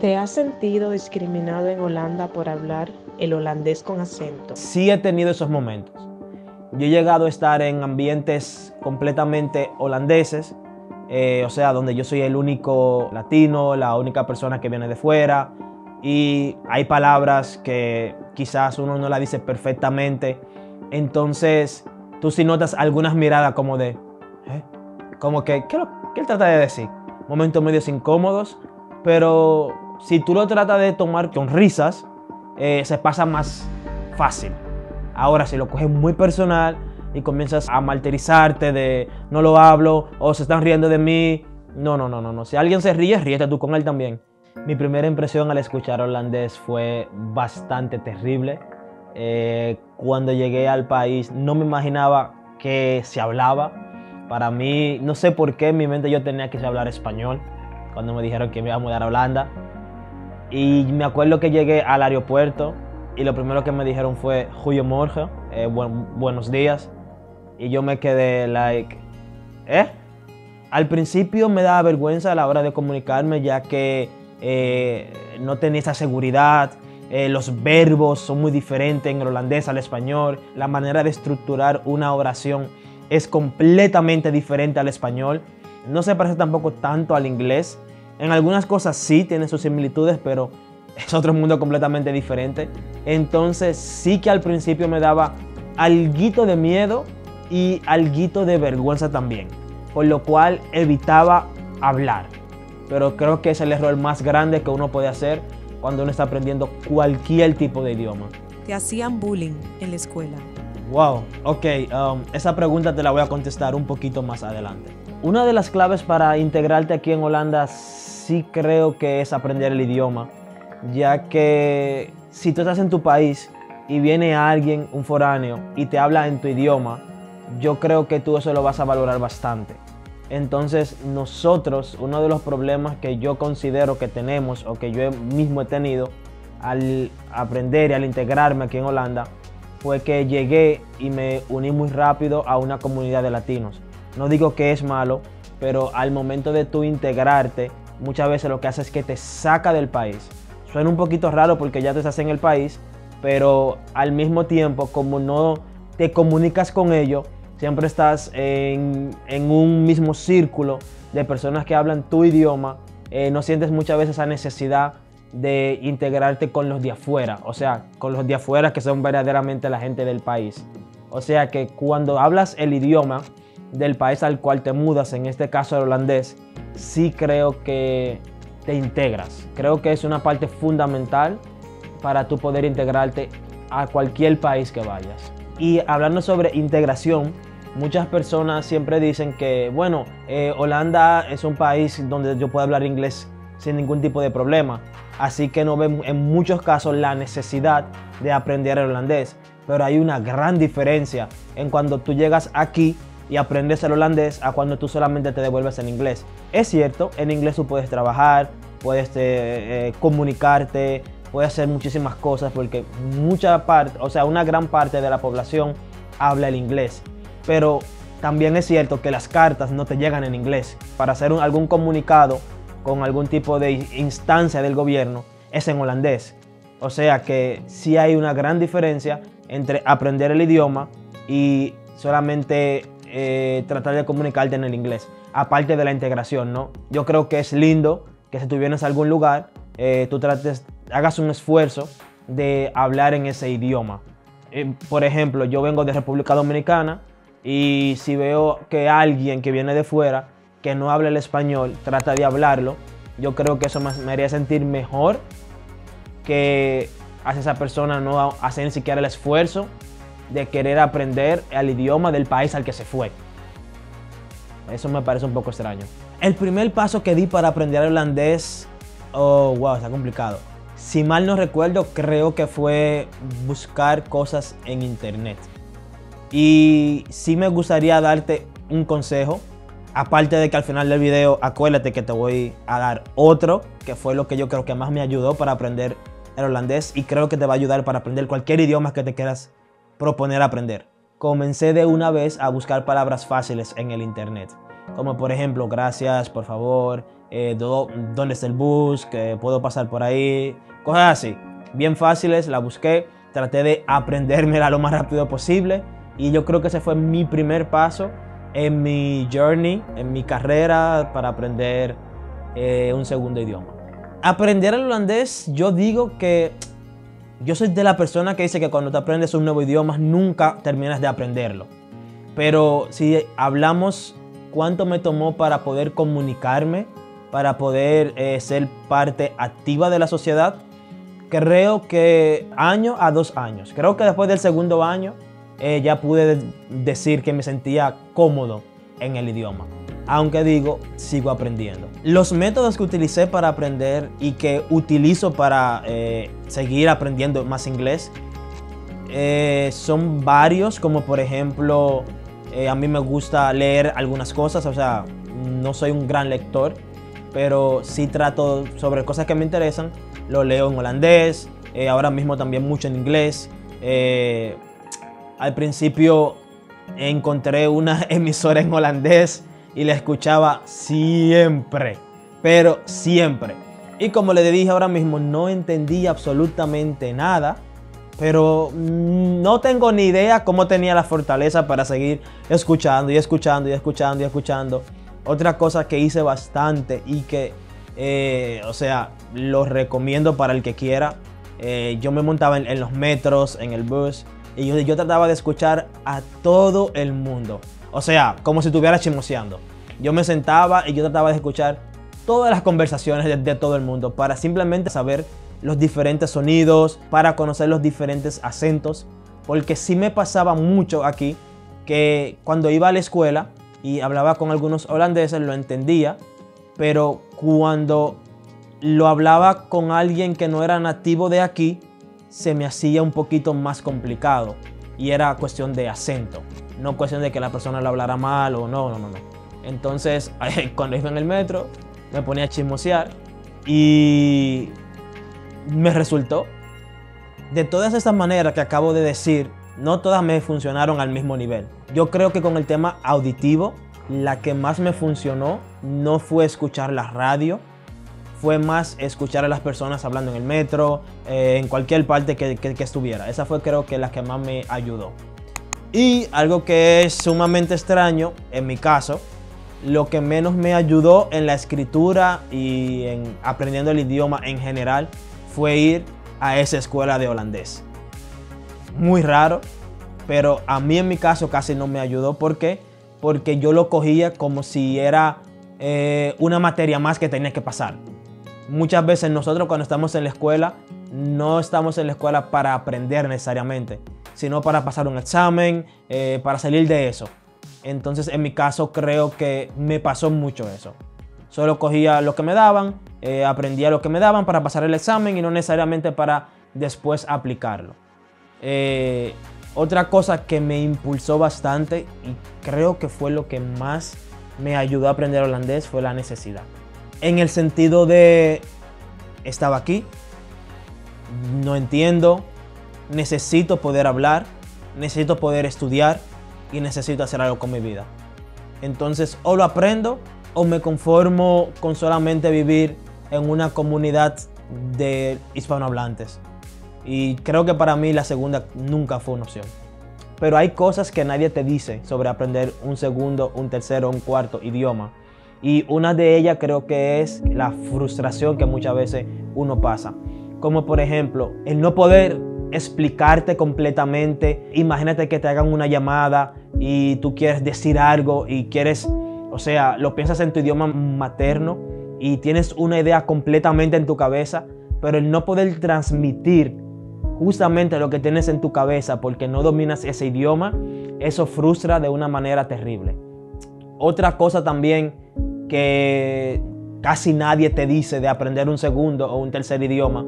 ¿Te has sentido discriminado en Holanda por hablar el holandés con acento? Sí he tenido esos momentos. Yo he llegado a estar en ambientes completamente holandeses, o sea, donde yo soy el único latino, la única persona que viene de fuera, y hay palabras que quizás uno no la dice perfectamente. Entonces, tú sí notas algunas miradas como de, ¿eh? Como que, ¿qué él trata de decir? Momentos medios incómodos, pero si tú lo tratas de tomar con risas, se pasa más fácil. Ahora, si lo coges muy personal y comienzas a martirizarte de no lo hablo o se están riendo de mí, no. Si alguien se ríe, ríete tú con él también. Mi primera impresión al escuchar holandés fue bastante terrible. Cuando llegué al país no me imaginaba que se hablaba. Para mí, no sé por qué en mi mente yo tenía que hablar español cuando me dijeron que me iba a mudar a Holanda. Y me acuerdo que llegué al aeropuerto y lo primero que me dijeron fue Goedemorgen, buenos días. Y yo me quedé like, ¿eh? Al principio me daba vergüenza a la hora de comunicarme, ya que no tenía esa seguridad. Los verbos son muy diferentes en el holandés al español. La manera de estructurar una oración es completamente diferente al español. No se parece tampoco tanto al inglés. En algunas cosas sí tiene sus similitudes, pero es otro mundo completamente diferente. Entonces sí que al principio me daba alguito de miedo y alguito de vergüenza también, por lo cual evitaba hablar. Pero creo que es el error más grande que uno puede hacer cuando uno está aprendiendo cualquier tipo de idioma. ¿Te hacían bullying en la escuela? Wow, ok, esa pregunta te la voy a contestar un poquito más adelante. Una de las claves para integrarte aquí en Holanda sí creo que es aprender el idioma, ya que si tú estás en tu país y viene alguien, un foráneo, y te habla en tu idioma, yo creo que tú eso lo vas a valorar bastante. Entonces nosotros, uno de los problemas que yo considero que tenemos o que yo mismo he tenido al aprender y al integrarme aquí en Holanda, fue que llegué y me uní muy rápido a una comunidad de latinos. No digo que es malo, pero al momento de tú integrarte, muchas veces lo que hace es que te saca del país. Suena un poquito raro porque ya tú estás en el país, pero al mismo tiempo, como no te comunicas con ellos, siempre estás en un mismo círculo de personas que hablan tu idioma, no sientes muchas veces esa necesidad de integrarte con los de afuera, o sea, con los de afuera que son verdaderamente la gente del país. O sea que cuando hablas el idioma del país al cual te mudas, en este caso el holandés, sí creo que te integras. Creo que es una parte fundamental para tú poder integrarte a cualquier país que vayas. Y hablando sobre integración, muchas personas siempre dicen que, bueno, Holanda es un país donde yo puedo hablar inglés sin ningún tipo de problema. Así que no ven en muchos casos la necesidad de aprender el holandés. Pero hay una gran diferencia en cuando tú llegas aquí y aprendes el holandés a cuando tú solamente te devuelves en inglés. Es cierto, en inglés tú puedes trabajar, puedes comunicarte, puedes hacer muchísimas cosas porque una gran parte de la población habla el inglés. Pero también es cierto que las cartas no te llegan en inglés. Para hacer algún comunicado con algún tipo de instancia del gobierno es en holandés. O sea que sí hay una gran diferencia entre aprender el idioma y solamente tratar de comunicarte en el inglés. Aparte de la integración, ¿no? Yo creo que es lindo que si tú vienes a algún lugar, tú hagas un esfuerzo de hablar en ese idioma. Por ejemplo, yo vengo de República Dominicana y si veo que alguien que viene de fuera que no habla el español, trata de hablarlo, yo creo que eso me haría sentir mejor que hace esa persona no hacer ni siquiera el esfuerzo de querer aprender el idioma del país al que se fue. Eso me parece un poco extraño. El primer paso que di para aprender holandés, oh wow, está complicado. Si mal no recuerdo, creo que fue buscar cosas en internet. Y sí me gustaría darte un consejo. Aparte de que al final del video, acuérdate que te voy a dar otro, que fue lo que yo creo que más me ayudó para aprender el holandés y creo que te va a ayudar para aprender cualquier idioma que te quieras proponer aprender. Comencé de una vez a buscar palabras fáciles en el internet. como por ejemplo, gracias, por favor, ¿dónde está el bus? Que puedo pasar por ahí, cosas así, bien fáciles. La busqué, traté de aprendérmela lo más rápido posible y yo creo que ese fue mi primer paso en mi journey, en mi carrera para aprender un segundo idioma. Aprender el holandés, yo digo que yo soy de la persona que dice que cuando te aprendes un nuevo idioma nunca terminas de aprenderlo. Pero si hablamos cuánto me tomó para poder comunicarme, para poder ser parte activa de la sociedad, creo que 1 a 2 años. Creo que después del segundo año ya pude decir que me sentía cómodo en el idioma. Aunque digo, sigo aprendiendo. Los métodos que utilicé para aprender y que utilizo para seguir aprendiendo más inglés son varios, como por ejemplo, a mí me gusta leer algunas cosas, o sea, no soy un gran lector, pero sí trato sobre cosas que me interesan, lo leo en holandés, ahora mismo también mucho en inglés. Al principio encontré una emisora en holandés y la escuchaba siempre, pero siempre. Y como le dije ahora mismo, no entendí absolutamente nada, pero no tengo ni idea cómo tenía la fortaleza para seguir escuchando y escuchando y escuchando y escuchando. Otra cosa que hice bastante y que, o sea, lo recomiendo para el que quiera. Yo me montaba en los metros, en el bus, y yo trataba de escuchar a todo el mundo. O sea, como si estuviera chismoseando. Yo me sentaba y yo trataba de escuchar todas las conversaciones de todo el mundo para simplemente saber los diferentes sonidos, para conocer los diferentes acentos. Porque sí me pasaba mucho aquí que cuando iba a la escuela y hablaba con algunos holandeses lo entendía, pero cuando lo hablaba con alguien que no era nativo de aquí, se me hacía un poquito más complicado y era cuestión de acento, no cuestión de que la persona lo hablara mal o no. Entonces, cuando iba en el metro, me ponía a chismosear y me resultó. De todas estas maneras que acabo de decir, no todas me funcionaron al mismo nivel. Yo creo que con el tema auditivo, la que más me funcionó no fue escuchar la radio, fue más escuchar a las personas hablando en el metro, en cualquier parte que estuviera. Esa fue, creo que, la que más me ayudó. Y algo que es sumamente extraño, en mi caso, lo que menos me ayudó en la escritura y en aprendiendo el idioma en general fue ir a esa escuela de holandés. Muy raro, pero a mí en mi caso casi no me ayudó. ¿Por qué? Porque yo lo cogía como si era una materia más que tenía que pasar. Muchas veces nosotros cuando estamos en la escuela, no estamos en la escuela para aprender necesariamente, sino para pasar un examen, para salir de eso. Entonces en mi caso creo que me pasó mucho eso. Solo cogía lo que me daban, aprendía lo que me daban para pasar el examen y no necesariamente para después aplicarlo. Otra cosa que me impulsó bastante y creo que fue lo que más me ayudó a aprender holandés fue la necesidad. En el sentido de, estaba aquí, no entiendo, necesito poder hablar, necesito poder estudiar y necesito hacer algo con mi vida. Entonces, o lo aprendo o me conformo con solamente vivir en una comunidad de hispanohablantes. Y creo que para mí la segunda nunca fue una opción. Pero hay cosas que nadie te dice sobre aprender un segundo, un tercero, un cuarto idioma. Y una de ellas creo que es la frustración que muchas veces uno pasa. Como por ejemplo, el no poder explicarte completamente. Imagínate que te hagan una llamada y tú quieres decir algo y quieres, o sea, lo piensas en tu idioma materno y tienes una idea completamente en tu cabeza, pero el no poder transmitir justamente lo que tienes en tu cabeza porque no dominas ese idioma, eso frustra de una manera terrible. Otra cosa también que casi nadie te dice de aprender un segundo o un tercer idioma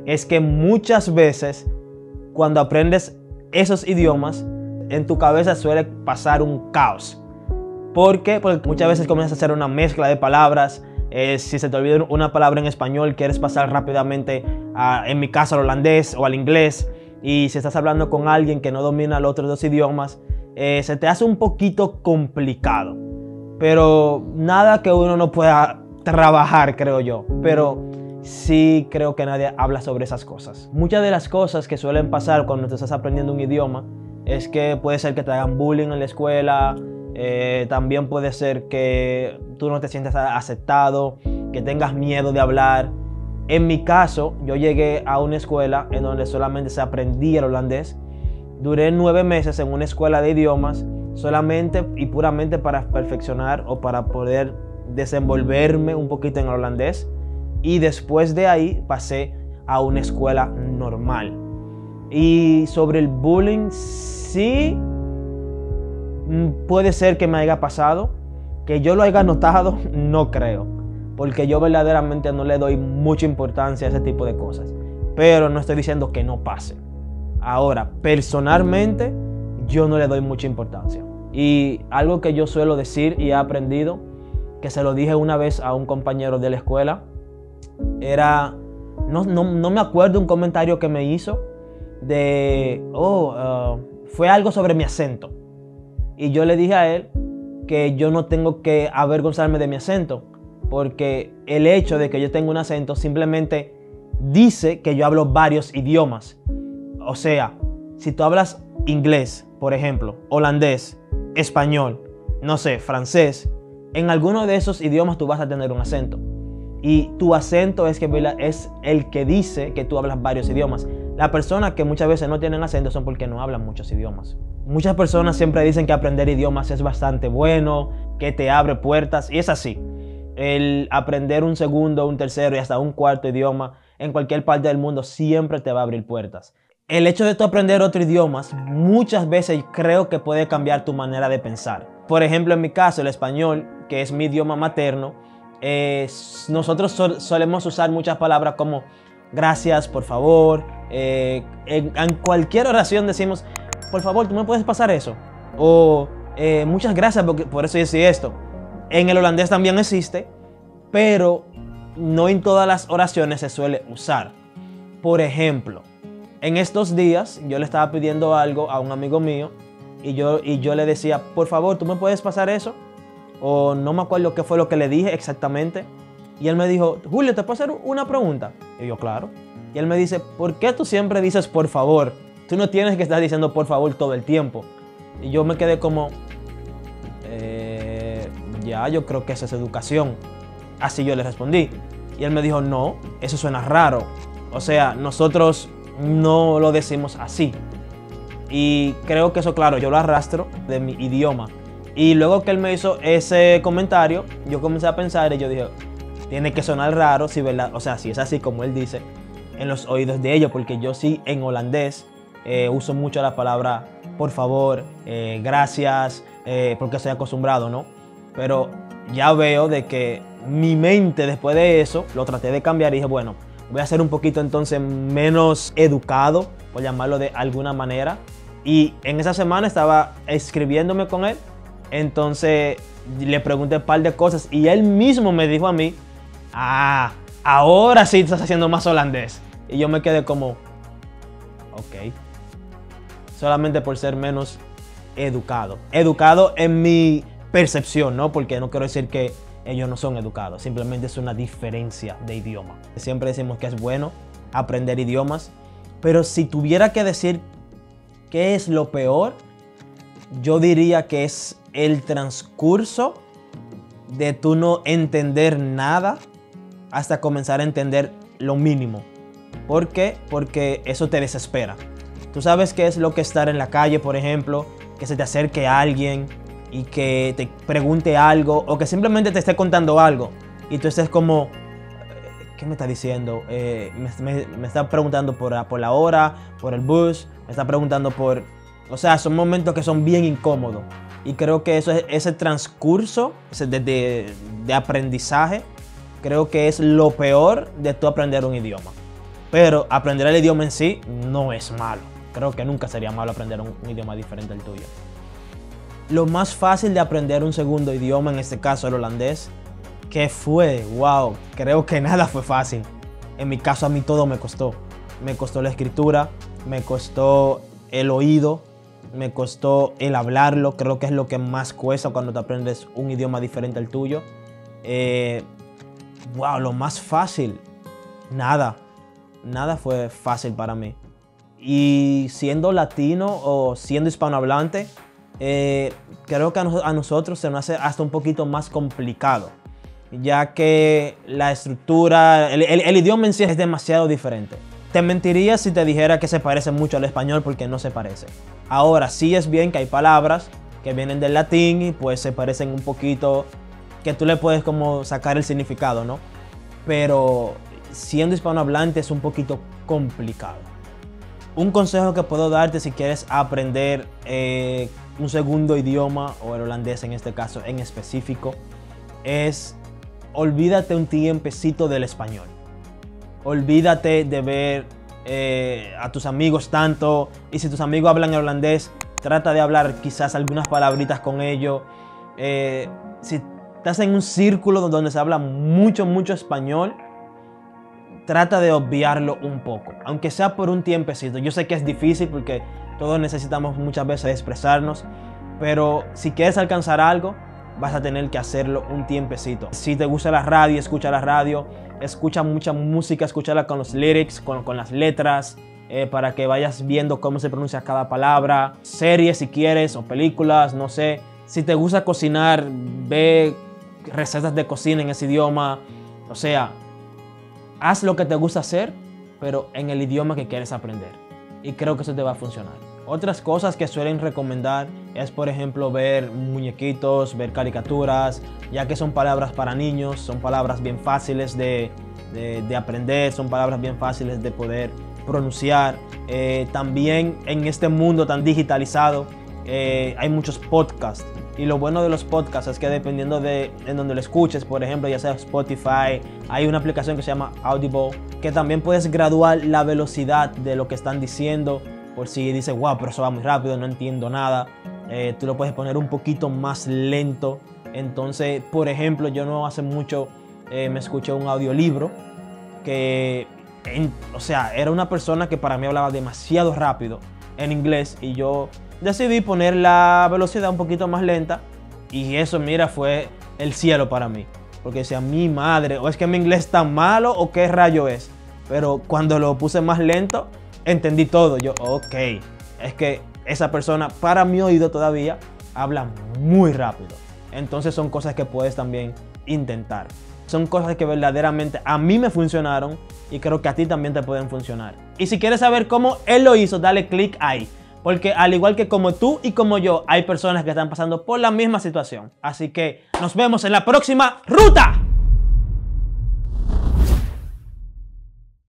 es que muchas veces cuando aprendes esos idiomas en tu cabeza suele pasar un caos. ¿Por qué? Porque muchas veces comienzas a hacer una mezcla de palabras. Si se te olvida una palabra en español, quieres pasar rápidamente en mi caso al holandés o al inglés. Y si estás hablando con alguien que no domina los otros dos idiomas, se te hace un poquito complicado. pero nada que uno no pueda trabajar, creo yo. Pero sí creo que nadie habla sobre esas cosas. Muchas de las cosas que suelen pasar cuando te estás aprendiendo un idioma es que puede ser que te hagan bullying en la escuela, también puede ser que tú no te sientas aceptado, que tengas miedo de hablar. En mi caso, yo llegué a una escuela en donde solamente se aprendía el holandés. Duré 9 meses en una escuela de idiomas solamente y puramente para perfeccionar o para poder desenvolverme un poquito en el holandés. Y después de ahí pasé a una escuela normal. Y sobre el bullying, sí puede ser que me haya pasado. Que yo lo haya notado, no creo. Porque yo verdaderamente no le doy mucha importancia a ese tipo de cosas. Pero no estoy diciendo que no pase. Ahora, personalmente, yo no le doy mucha importancia. Y algo que yo suelo decir y he aprendido, que se lo dije una vez a un compañero de la escuela, era, no me acuerdo un comentario que me hizo de, fue algo sobre mi acento. Y yo le dije a él que yo no tengo que avergonzarme de mi acento, porque el hecho de que yo tenga un acento simplemente dice que yo hablo varios idiomas. O sea, si tú hablas inglés, por ejemplo, holandés, español, no sé, francés, en alguno de esos idiomas tú vas a tener un acento. Y tu acento es el que dice que tú hablas varios idiomas. Las personas que muchas veces no tienen acento son porque no hablan muchos idiomas. Muchas personas siempre dicen que aprender idiomas es bastante bueno, que te abre puertas, y es así. El aprender un segundo, un tercero y hasta un cuarto idioma en cualquier parte del mundo siempre te va a abrir puertas. El hecho de tú aprender otro idioma muchas veces creo que puede cambiar tu manera de pensar. Por ejemplo, en mi caso, el español, que es mi idioma materno, nosotros solemos usar muchas palabras como gracias, por favor. En cualquier oración decimos, por favor, ¿tú me puedes pasar eso? O muchas gracias por eso y así esto. En el holandés también existe, pero no en todas las oraciones se suele usar. Por ejemplo, en estos días yo le estaba pidiendo algo a un amigo mío y yo le decía, por favor, ¿tú me puedes pasar eso? O no me acuerdo qué fue lo que le dije exactamente. Y él me dijo, Julio, ¿te puedo hacer una pregunta? Y yo, claro. Y él me dice, ¿por qué tú siempre dices por favor? Tú no tienes que estar diciendo por favor todo el tiempo. Y yo me quedé como, ya, yo creo que esa es educación. Así yo le respondí. Y él me dijo, no, eso suena raro. O sea, nosotros no lo decimos así. Y creo que eso, claro, yo lo arrastro de mi idioma. Y luego que él me hizo ese comentario, yo comencé a pensar y yo dije, tiene que sonar raro, si, ¿verdad? O sea, si es así como él dice, en los oídos de ellos, porque yo sí en holandés uso mucho la palabra por favor, gracias, porque estoy acostumbrado, ¿no? Pero ya veo de que mi mente después de eso, lo traté de cambiar y dije, bueno, voy a ser un poquito entonces menos educado, por llamarlo de alguna manera. Y en esa semana estaba escribiéndome con él, entonces le pregunté un par de cosas y él mismo me dijo a mí, ahora sí estás haciendo más holandés. Y yo me quedé como, ok, solamente por ser menos educado. Educado en mi percepción, ¿no? Porque no quiero decir que ellos no son educados, simplemente es una diferencia de idioma. Siempre decimos que es bueno aprender idiomas, pero si tuviera que decir qué es lo peor, yo diría que es el transcurso de tú no entender nada hasta comenzar a entender lo mínimo. ¿Por qué? Porque eso te desespera. Tú sabes qué es lo que estar en la calle, por ejemplo, que se te acerque a alguien y que te pregunte algo o que simplemente te esté contando algo y tú estés como, ¿qué me está diciendo? Me está preguntando por la hora, por el bus, me está preguntando por... O sea, son momentos que son bien incómodos y creo que ese transcurso de aprendizaje, creo que es lo peor de tú aprender un idioma. Pero aprender el idioma en sí no es malo. Creo que nunca sería malo aprender un idioma diferente al tuyo. Lo más fácil de aprender un segundo idioma, en este caso el holandés, ¿qué fue? Wow, creo que nada fue fácil. En mi caso a mí todo me costó. Me costó la escritura, me costó el oído, me costó el hablarlo. Creo que es lo que más cuesta cuando te aprendes un idioma diferente al tuyo. Wow, lo más fácil, nada fue fácil para mí. Y siendo latino o siendo hispanohablante, creo que a nosotros se nos hace hasta un poquito más complicado, ya que la estructura, el idioma en sí es demasiado diferente. Te mentiría si te dijera que se parece mucho al español, porque no se parece. Ahora, sí es bien que hay palabras que vienen del latín y pues se parecen un poquito, que tú le puedes como sacar el significado, ¿no? Pero siendo hispanohablante es un poquito complicado. Un consejo que puedo darte si quieres aprender un segundo idioma, o el holandés en este caso en específico, es olvídate un tiempecito del español. Olvídate de ver a tus amigos tanto, y si tus amigos hablan holandés, trata de hablar quizás algunas palabritas con ellos. Si estás en un círculo donde se habla mucho español, trata de obviarlo un poco, aunque sea por un tiempecito. Yo sé que es difícil porque todos necesitamos muchas veces expresarnos, pero si quieres alcanzar algo, vas a tener que hacerlo un tiempecito. Si te gusta la radio, escucha la radio, escucha mucha música, escúchala con los lyrics, con las letras, para que vayas viendo cómo se pronuncia cada palabra. Series si quieres, o películas, no sé. Si te gusta cocinar, ve recetas de cocina en ese idioma. O sea, haz lo que te gusta hacer, pero en el idioma que quieres aprender. Y creo que eso te va a funcionar. Otras cosas que suelen recomendar es, por ejemplo, ver muñequitos, ver caricaturas, ya que son palabras para niños, son palabras bien fáciles de aprender, son palabras bien fáciles de poder pronunciar. También en este mundo tan digitalizado hay muchos podcasts. Y lo bueno de los podcasts es que dependiendo de en donde lo escuches, por ejemplo, ya sea Spotify, hay una aplicación que se llama Audible, que también puedes graduar la velocidad de lo que están diciendo. Por si dices, wow, pero eso va muy rápido, no entiendo nada. Tú lo puedes poner un poquito más lento. Entonces, por ejemplo, yo no hace mucho me escuché un audiolibro que, o sea, era una persona que para mí hablaba demasiado rápido en inglés, y yo decidí poner la velocidad un poquito más lenta, y eso, mira, fue el cielo para mí. Porque decía, mi madre, o es que mi inglés es tan malo o qué rayo es. Pero cuando lo puse más lento, entendí todo. Yo, ok, es que esa persona, para mi oído todavía, habla muy rápido. Entonces son cosas que puedes también intentar. Son cosas que verdaderamente a mí me funcionaron, y creo que a ti también te pueden funcionar. Y si quieres saber cómo él lo hizo, dale click ahí. Porque al igual que como tú y como yo, hay personas que están pasando por la misma situación. Así que nos vemos en la próxima ruta.